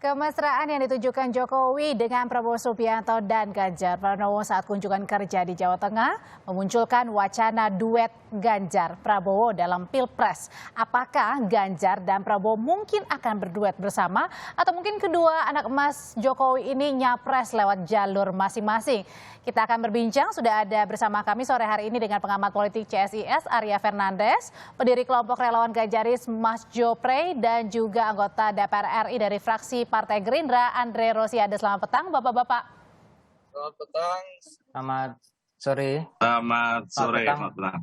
Kemesraan yang ditujukan Jokowi dengan Prabowo Subianto dan Ganjar Pranowo saat kunjungan kerja di Jawa Tengah memunculkan wacana duet Ganjar Prabowo dalam Pilpres. Apakah Ganjar dan Prabowo mungkin akan berduet bersama atau mungkin kedua anak emas Jokowi ini nyapres lewat jalur masing-masing? Kita akan berbincang, sudah ada bersama kami sore hari ini dengan pengamat politik CSIS Arya Fernandes, pendiri kelompok relawan Ganjaris Mas Jopre, dan juga anggota DPR RI dari fraksi Partai Gerindra Andre Rosiade. Selamat petang Bapak-Bapak. Selamat petang. Selamat sore. Selamat sore. Selamat petang.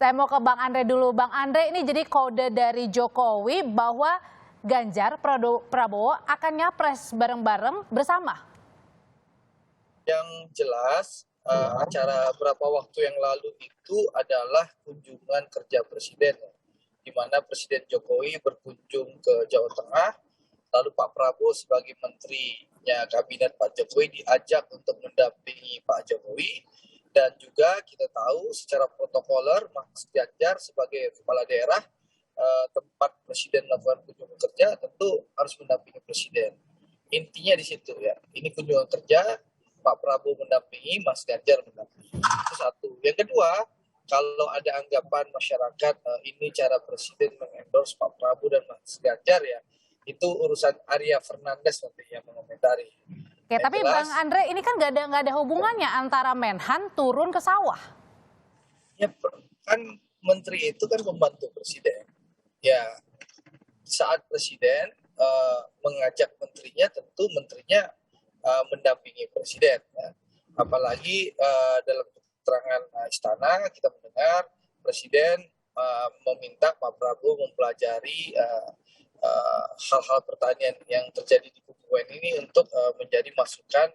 Saya mau ke Bang Andre dulu. Bang Andre, ini jadi kode dari Jokowi bahwa Ganjar Prabowo akan nyapres bareng-bareng bersama. Yang jelas acara beberapa waktu yang lalu itu adalah kunjungan kerja Presiden, di mana Presiden Jokowi berkunjung ke Jawa Tengah, lalu Pak Prabowo sebagai menterinya Kabinet Pak Jokowi diajak untuk mendampingi Pak Jokowi, dan juga kita tahu secara protokoler Mas Ganjar sebagai kepala daerah tempat Presiden melakukan kunjungan kerja tentu harus mendampingi Presiden. Intinya di situ ya, ini kunjungan kerja, Pak Prabowo mendampingi, Mas Ganjar mendampingi. Itu satu. Yang kedua, kalau ada anggapan masyarakat ini cara Presiden mengendorse Pak Prabowo dan Mas Ganjar ya, itu urusan Arya Fernandes nanti yang mengomentari. Oke, tapi jelas, Bang Andre, ini kan nggak ada hubungannya antara Menhan turun ke sawah. Ya, kan menteri itu kan pembantu Presiden. Ya, saat Presiden mengajak menterinya, tentu menterinya mendampingi Presiden. Ya. Apalagi dalam keterangan istana kita mendengar Presiden meminta Pak Prabowo mempelajari hal-hal pertanian yang terjadi di kubu ini untuk menjadi masukan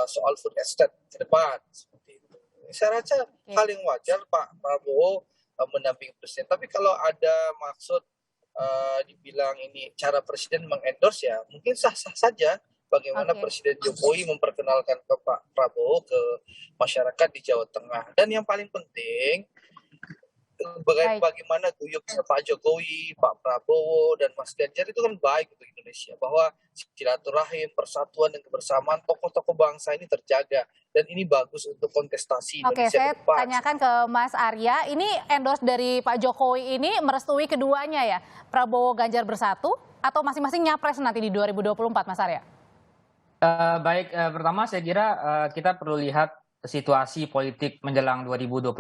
soal food estate ke depan. Seperti itu. Saya rasa hal yang wajar Pak Prabowo mendampingi Presiden. Tapi kalau ada maksud dibilang ini cara Presiden mengendorse ya mungkin sah-sah saja. Bagaimana Presiden Jokowi memperkenalkan ke Pak Prabowo ke masyarakat di Jawa Tengah. Dan yang paling penting, bagaimana guyupnya Pak Jokowi, Pak Prabowo, dan Mas Ganjar itu kan baik untuk Indonesia. Bahwa silaturahim, persatuan, dan kebersamaan tokoh-tokoh bangsa ini terjaga. Dan ini bagus untuk kontestasi Indonesia ke depan. Oke, saya tanyakan ke Mas Arya, ini endorse dari Pak Jokowi ini merestui keduanya ya? Prabowo Ganjar bersatu atau masing-masing nyapres nanti di 2024, Mas Arya? Pertama saya kira kita perlu lihat situasi politik menjelang 2024.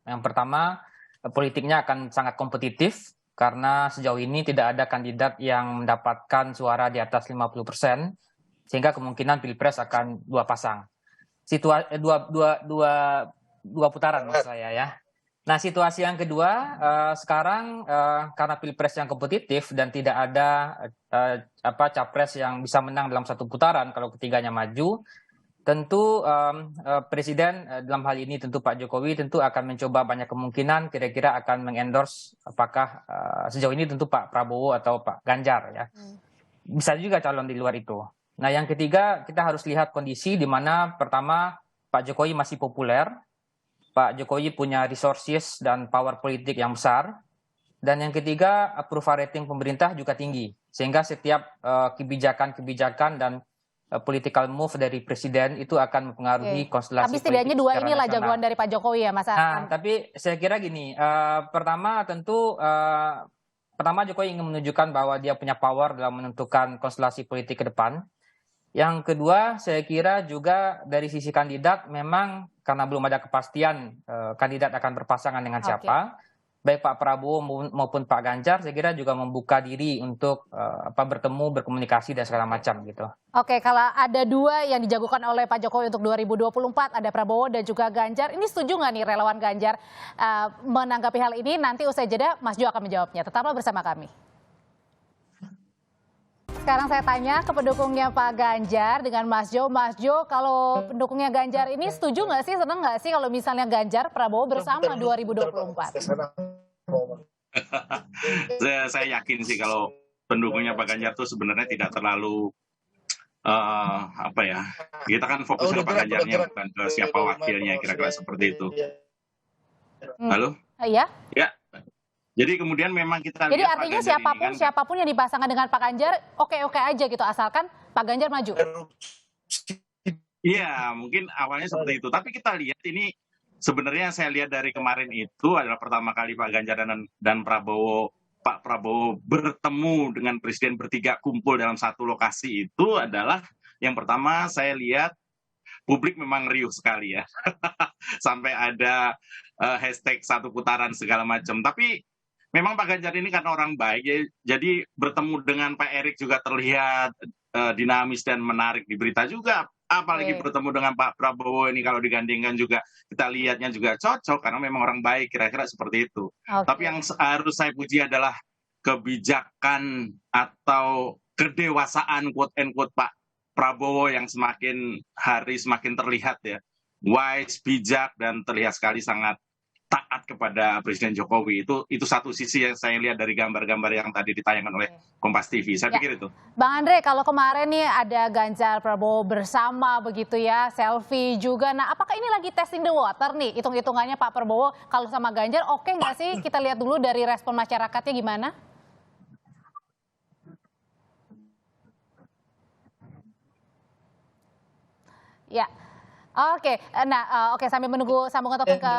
Yang pertama, politiknya akan sangat kompetitif karena sejauh ini tidak ada kandidat yang mendapatkan suara di atas 50%, sehingga kemungkinan Pilpres akan dua pasang. Dua putaran maksud saya ya. Nah, situasi yang kedua sekarang karena Pilpres yang kompetitif dan tidak ada capres yang bisa menang dalam satu putaran kalau ketiganya maju, tentu Presiden dalam hal ini tentu Pak Jokowi tentu akan mencoba banyak kemungkinan kira-kira akan mengendorse apakah sejauh ini tentu Pak Prabowo atau Pak Ganjar ya. Bisa juga calon di luar itu. Nah, yang ketiga kita harus lihat kondisi di mana pertama Pak Jokowi masih populer. Pak Jokowi punya resources dan power politik yang besar. Dan yang ketiga, approval rating pemerintah juga tinggi. Sehingga setiap kebijakan-kebijakan dan political move dari Presiden itu akan mempengaruhi konstelasi politik. Tapi setidaknya dua inilah jagoan dari Pak Jokowi ya, Mas Arya. Nah, tapi saya kira gini, pertama tentu pertama Jokowi ingin menunjukkan bahwa dia punya power dalam menentukan konstelasi politik ke depan. Yang kedua, saya kira juga dari sisi kandidat memang karena belum ada kepastian kandidat akan berpasangan dengan siapa, baik Pak Prabowo maupun Pak Ganjar, saya kira juga membuka diri untuk bertemu, berkomunikasi dan segala macam gitu. Oke, kalau ada dua yang dijagokan oleh Pak Jokowi untuk 2024, ada Prabowo dan juga Ganjar, ini setuju nggak nih relawan Ganjar menanggapi hal ini? Nanti usai jeda, Mas Jo akan menjawabnya. Tetaplah bersama kami. Sekarang saya tanya ke pendukungnya Pak Ganjar dengan Mas Jo. Mas Jo, kalau pendukungnya Ganjar ini setuju nggak sih, senang nggak sih kalau misalnya Ganjar Prabowo bersama 2024? Saya yakin sih kalau pendukungnya Pak Ganjar itu sebenarnya tidak terlalu kita kan fokus ke Pak Ganjarnya bukan ke siapa wakilnya, kira-kira seperti itu. Halo? Iya. Ya. Jadi kemudian memang kita Jadi lihat Pak artinya Ganjar ini kan, siapapun yang dipasangkan dengan Pak Ganjar oke-oke aja gitu asalkan Pak Ganjar maju. iya mungkin awalnya seperti itu. Tapi kita lihat ini sebenarnya saya lihat dari kemarin itu adalah pertama kali Pak Ganjar dan Pak Prabowo bertemu dengan Presiden bertiga kumpul dalam satu lokasi itu adalah yang pertama saya lihat publik memang riuh sekali ya. Sampai ada hashtag satu putaran segala macam. Tapi memang Pak Ganjar ini karena orang baik, jadi bertemu dengan Pak Erik juga terlihat dinamis dan menarik di berita juga. Apalagi bertemu dengan Pak Prabowo ini kalau digandingkan juga kita lihatnya juga cocok karena memang orang baik, kira-kira seperti itu. Tapi yang harus saya puji adalah kebijakan atau kedewasaan quote and quote Pak Prabowo yang semakin hari semakin terlihat ya, wise, bijak dan terlihat sekali sangat taat kepada Presiden Jokowi. Itu satu sisi yang saya lihat dari gambar-gambar yang tadi ditayangkan oleh Kompas TV. Saya pikir itu. Bang Andre, kalau kemarin nih ada Ganjar Prabowo bersama begitu ya, selfie juga. Nah, apakah ini lagi testing the water nih? Hitung-hitungannya Pak Prabowo kalau sama Ganjar oke nggak sih? Kita lihat dulu dari respon masyarakatnya gimana? Ya, oke. Nah, oke sambil menunggu sambungan telepon ke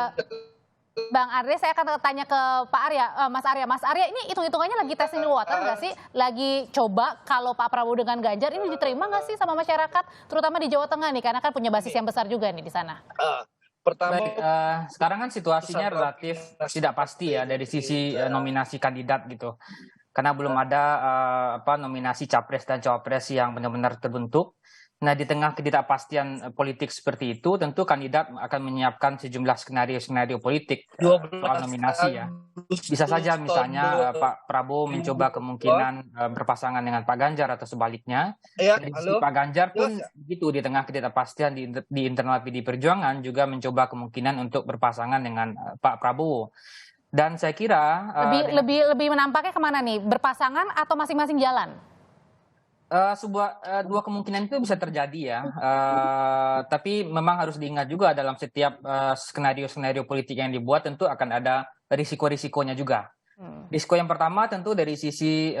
Bang Andre, saya akan tanya ke Pak Arya, Mas Arya. Mas Arya, ini hitung-hitungannya lagi testing the water nggak sih? Lagi coba kalau Pak Prabowo dengan Ganjar ini diterima nggak sih sama masyarakat, terutama di Jawa Tengah nih, karena kan punya basis yang besar juga nih di sana. Pertama, Baik, sekarang kan situasinya relatif tidak pasti ya dari sisi nominasi kandidat gitu. Karena belum ada nominasi capres dan cawapres yang benar-benar terbentuk. Nah, di tengah ketidakpastian politik seperti itu, tentu kandidat akan menyiapkan sejumlah skenario-skenario politik soal nominasi ya. Bisa saja misalnya Pak Prabowo mencoba kemungkinan berpasangan dengan Pak Ganjar atau sebaliknya. Dari sisi Pak Ganjar pun begitu, di tengah ketidakpastian di internal PD Perjuangan juga mencoba kemungkinan untuk berpasangan dengan Pak Prabowo. Dan saya kira lebih menampaknya kemana nih? Berpasangan atau masing-masing jalan? Dua kemungkinan itu bisa terjadi ya, tapi memang harus diingat juga dalam setiap skenario-skenario politik yang dibuat tentu akan ada risiko-risikonya juga. Risiko yang pertama tentu dari sisi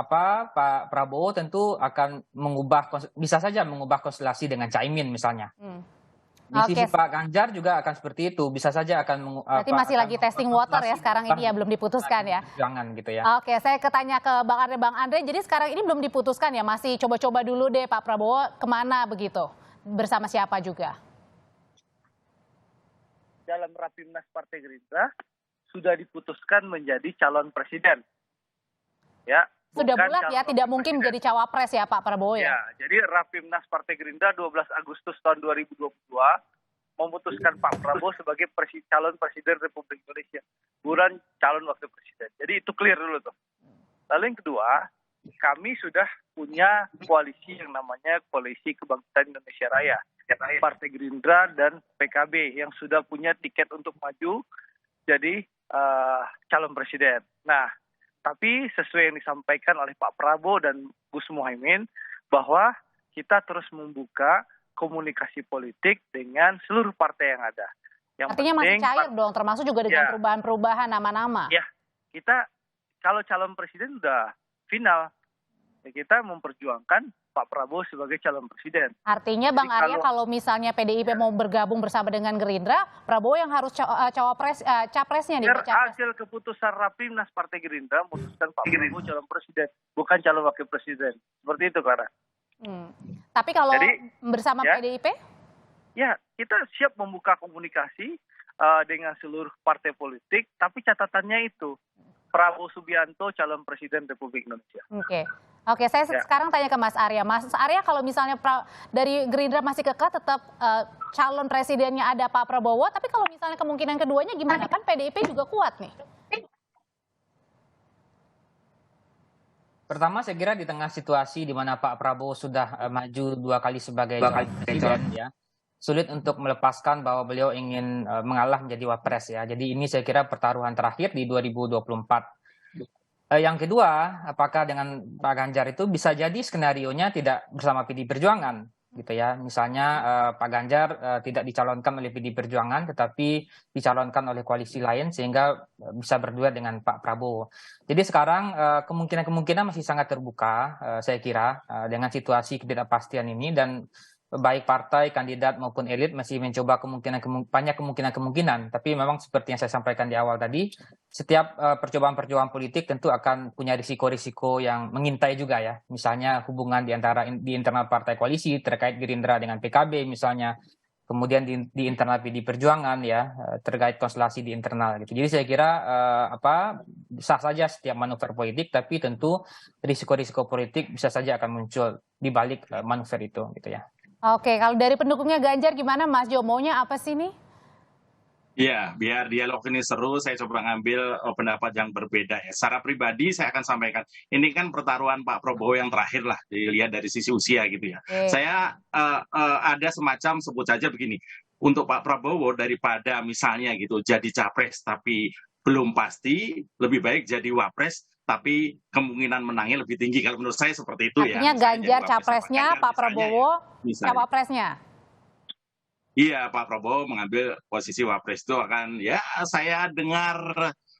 Pak Prabowo tentu akan bisa saja mengubah konstelasi dengan Caimin misalnya. Di sisi Pak Ganjar juga akan seperti itu, bisa saja akan berarti masih lagi testing water ya sekarang ini ya, belum diputuskan ya. Jangan gitu ya. Oke, saya ketanya ke Bang Andre, jadi sekarang ini belum diputuskan ya, masih coba-coba dulu deh Pak Prabowo kemana begitu, bersama siapa juga? Dalam Rapimnas Partai Gerindra sudah diputuskan menjadi calon presiden. Ya. Sudah bulat ya, tidak mungkin menjadi cawapres ya Pak Prabowo ya? Ya, jadi Rapimnas Partai Gerindra 12 Agustus tahun 2022 memutuskan Pak Prabowo sebagai calon presiden Republik Indonesia, bukan calon wakil presiden. Jadi itu clear dulu tuh. Lalu yang kedua, kami sudah punya koalisi yang namanya Koalisi Kebangkitan Indonesia Raya. Partai Gerindra dan PKB yang sudah punya tiket untuk maju jadi calon presiden. Nah, tapi sesuai yang disampaikan oleh Pak Prabowo dan Gus Muhaimin bahwa kita terus membuka komunikasi politik dengan seluruh partai yang ada. Yang artinya masih cair dong, termasuk juga dengan perubahan-perubahan nama-nama. Ya, kita kalau calon presiden sudah final, ya kita memperjuangkan Pak Prabowo sebagai calon presiden. Artinya Bang Arya kalau misalnya PDIP mau bergabung bersama dengan Gerindra, Prabowo yang harus capresnya nih. Hasil keputusan Rapimnas Partai Gerindra memutuskan Pak Prabowo calon presiden, bukan calon wakil presiden. Seperti itu, Kara. Tapi kalau bersama PDIP? Ya, kita siap membuka komunikasi dengan seluruh partai politik, tapi catatannya itu Prabowo Subianto calon presiden Republik Indonesia. Oke, saya sekarang tanya ke Mas Arya. Mas Arya, kalau misalnya dari Gerindra masih kekeh tetap calon presidennya ada Pak Prabowo, tapi kalau misalnya kemungkinan keduanya gimana? Kan PDIP juga kuat nih. Pertama saya kira di tengah situasi di mana Pak Prabowo sudah maju 2 kali sebagai calon presiden ya, sulit untuk melepaskan bahwa beliau ingin mengalah menjadi wapres ya. Jadi ini saya kira pertaruhan terakhir di 2024. Yang kedua, apakah dengan Pak Ganjar itu bisa jadi skenarionya tidak bersama PD Perjuangan, gitu ya. Misalnya Pak Ganjar tidak dicalonkan oleh PD Perjuangan, tetapi dicalonkan oleh koalisi lain sehingga bisa berduet dengan Pak Prabowo. Jadi sekarang kemungkinan-kemungkinan masih sangat terbuka, saya kira, dengan situasi ketidakpastian ini, dan baik partai, kandidat maupun elit masih mencoba banyak kemungkinan. Tapi memang seperti yang saya sampaikan di awal tadi, setiap percobaan-percobaan politik tentu akan punya risiko-risiko yang mengintai juga ya. Misalnya hubungan di internal partai koalisi terkait Gerindra dengan PKB misalnya, kemudian di internal PD Perjuangan ya, terkait konstelasi di internal gitu. Jadi saya kira sah saja setiap manuver politik, tapi tentu risiko-risiko politik bisa saja akan muncul di balik manuver itu gitu ya. Oke, kalau dari pendukungnya Ganjar gimana Mas Jo? Maunya apa sih nih? Ya, biar dialog ini seru, saya coba ngambil pendapat yang berbeda ya. Secara pribadi saya akan sampaikan, ini kan pertaruhan Pak Prabowo yang terakhir lah, dilihat dari sisi usia gitu ya. Saya ada semacam, sebut saja begini, untuk Pak Prabowo daripada misalnya gitu jadi capres tapi belum pasti, lebih baik jadi wapres tapi kemungkinan menangnya lebih tinggi. Kalau menurut saya seperti itu. Artinya ya. Ganjar capresnya, Pak Prabowo cawapresnya. Iya, Pak Prabowo mengambil posisi wapres itu akan, ya saya dengar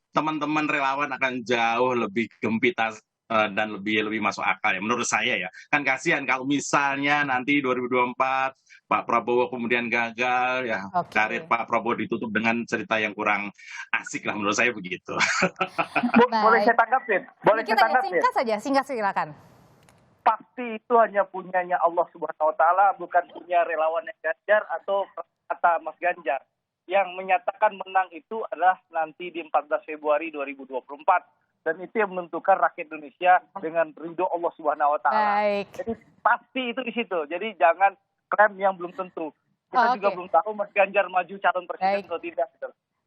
teman-teman relawan akan jauh lebih gempita dan lebih masuk akal ya menurut saya ya. Kan kasihan kalau misalnya nanti 2024 Pak Prabowo kemudian gagal ya, karir Pak Prabowo ditutup dengan cerita yang kurang asik lah, menurut saya begitu. Boleh saya tanggapin? Singkat saja, silakan. Pasti itu hanya punyanya Allah Subhanahu Wa Taala, bukan punya relawan Ganjar atau kata Mas Ganjar. Yang menyatakan menang itu adalah nanti di 14 Februari 2024. Dan itu yang menentukan rakyat Indonesia dengan ridho Allah Subhanahu Wa Taala. Jadi pasti itu di situ. Jadi jangan klaim yang belum tentu. Kita juga belum tahu Mas Ganjar maju calon presiden atau tidak.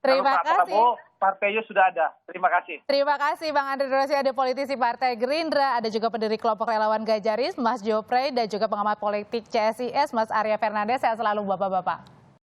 Terima kasih. Prabowo, partainya sudah ada. Terima kasih. Terima kasih Bang Andre Rosiade, politisi Partai Gerindra, ada juga pendiri kelompok relawan Ganjaris, Mas Jo Prey, dan juga pengamat politik CSIS, Mas Arya Fernandes. Sehat selalu Bapak-Bapak.